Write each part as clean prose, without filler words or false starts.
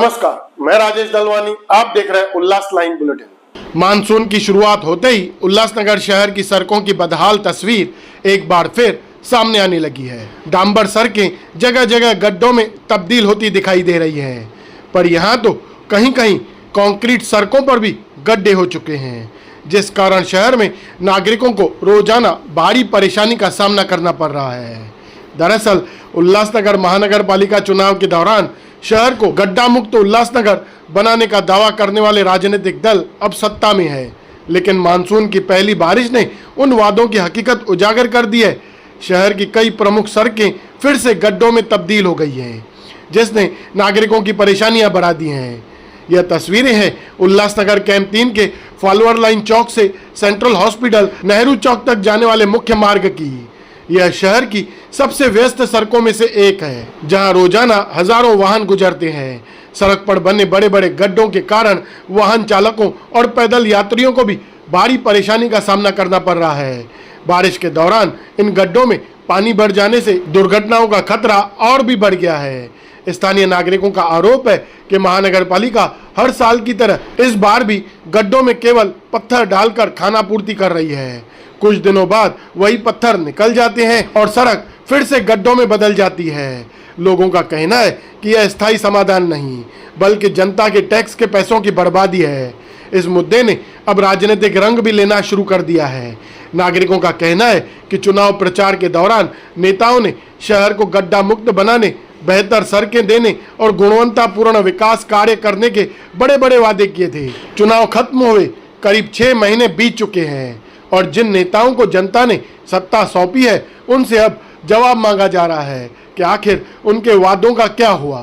नमस्कार, मैं राजेश दलवानी। आप देख रहे हैं उल्लास लाइन बुलेटिन। मानसून की शुरुआत होते ही उल्लासनगर शहर की सड़कों की बदहाल तस्वीर एक बार फिर सामने आने लगी है। डांबर सड़कें जगह जगह गड्ढों में तब्दील होती दिखाई दे रही हैं, पर यहाँ तो कहीं कहीं कंक्रीट सड़कों पर भी गड्ढे हो चुके हैं, जिस कारण शहर में नागरिकों को रोजाना भारी परेशानी का सामना करना पड़ रहा है। दरअसल उल्लासनगर महानगर पालिका चुनाव के दौरान शहर को गड्ढा मुक्त उल्लासनगर बनाने का दावा करने वाले राजनीतिक दल अब सत्ता में है, लेकिन मानसून की पहली बारिश ने उन वादों की हकीकत उजागर कर दी है। शहर की कई प्रमुख सड़कें फिर से गड्ढों में तब्दील हो गई हैं, जिसने नागरिकों की परेशानियां बढ़ा दी हैं। यह तस्वीरें हैं उल्लासनगर कैंप 3 के फॉलोअर लाइन चौक से सेंट्रल हॉस्पिटल नेहरू चौक तक जाने वाले मुख्य मार्ग की। यह शहर की सबसे व्यस्त सड़कों में से एक है, जहां रोजाना हजारों वाहन गुजरते हैं। सड़क पर बने बड़े बड़े गड्ढों के कारण वाहन चालकों और पैदल यात्रियों को भी भारी परेशानी का सामना करना पड़ रहा है। बारिश के दौरान इन गड्ढों में पानी भर जाने से दुर्घटनाओं का खतरा और भी बढ़ गया है। स्थानीय नागरिकों का आरोप है कि महानगर पालिका हर साल की तरह इस बार भी गड्ढों में केवल पत्थर डालकर खानापूर्ति कर रही है। कुछ दिनों बाद वही पत्थर निकल जाते हैं और सड़क फिर से गड्ढों में बदल जाती है। लोगों का कहना है कि यह स्थायी समाधान नहीं, बल्कि जनता के टैक्स के पैसों की बर्बादी है। इस मुद्दे ने अब राजनीतिक रंग भी लेना शुरू कर दिया है। नागरिकों का कहना है कि चुनाव प्रचार के दौरान नेताओं ने शहर को गड्ढा मुक्त बनाने, बेहतर सड़कें देने और गुणवत्तापूर्ण विकास कार्य करने के बड़े बड़े वादे किए थे। चुनाव खत्म हुए करीब 6 महीने बीत चुके हैं और जिन नेताओं को जनता ने सत्ता सौंपी है, उनसे अब जवाब मांगा जा रहा है कि आखिर उनके वादों का क्या हुआ।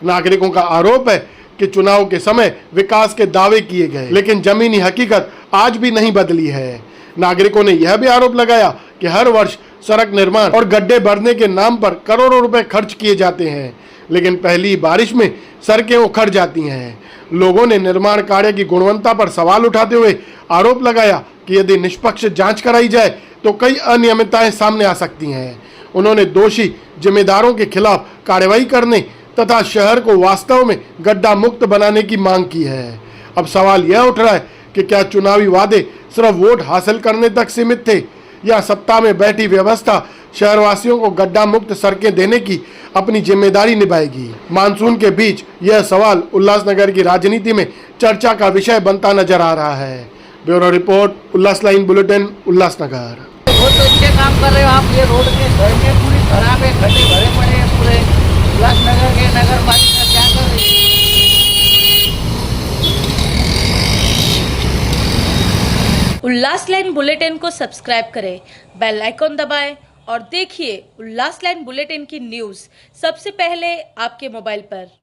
नागरिकों का आरोप है कि चुनाव के समय विकास के दावे किए गए, लेकिन जमीनी हकीकत आज भी नहीं बदली है। नागरिकों ने यह भी आरोप लगाया कि हर वर्ष सड़क निर्माण और गड्ढे भरने के नाम पर करोड़ों रुपए खर्च किए जाते हैं, लेकिन पहली बारिश में सड़कें उखड़ जाती हैं। लोगों ने निर्माण कार्य की गुणवत्ता पर सवाल उठाते हुए आरोप लगाया कि यदि निष्पक्ष जांच कराई जाए तो कई अनियमितताएं सामने आ सकती हैं। उन्होंने दोषी जिम्मेदारों के खिलाफ कार्रवाई करने तथा शहर को वास्तव में गड्ढा मुक्त बनाने की मांग की है। अब सवाल यह उठ रहा है कि क्या चुनावी वादे सिर्फ वोट हासिल करने तक सीमित थे, या सत्ता में बैठी व्यवस्था शहरवासियों को गड्ढा मुक्त सड़कें देने की अपनी जिम्मेदारी निभाएगी। मानसून के बीच यह सवाल उल्लासनगर की राजनीति में चर्चा का विषय बनता नजर आ रहा है। ब्यूरो रिपोर्ट, उल्लास लाइन बुलेटिन, उल्लासनगर। बहुत अच्छे काम कर रहे हो आप। ये रोड की सड़कें पूरी खराब है, गड्ढे भरे पड़े हैं पूरे। उल्लासनगर के नगर पालिका क्या कर रही है? उल्लास लाइन बुलेटिन को सब्सक्राइब करें, बेल आइकॉन दबाएं और देखिए उल्लास लाइन बुलेटिन की न्यूज़ सबसे पहले आपके मोबाइल पर।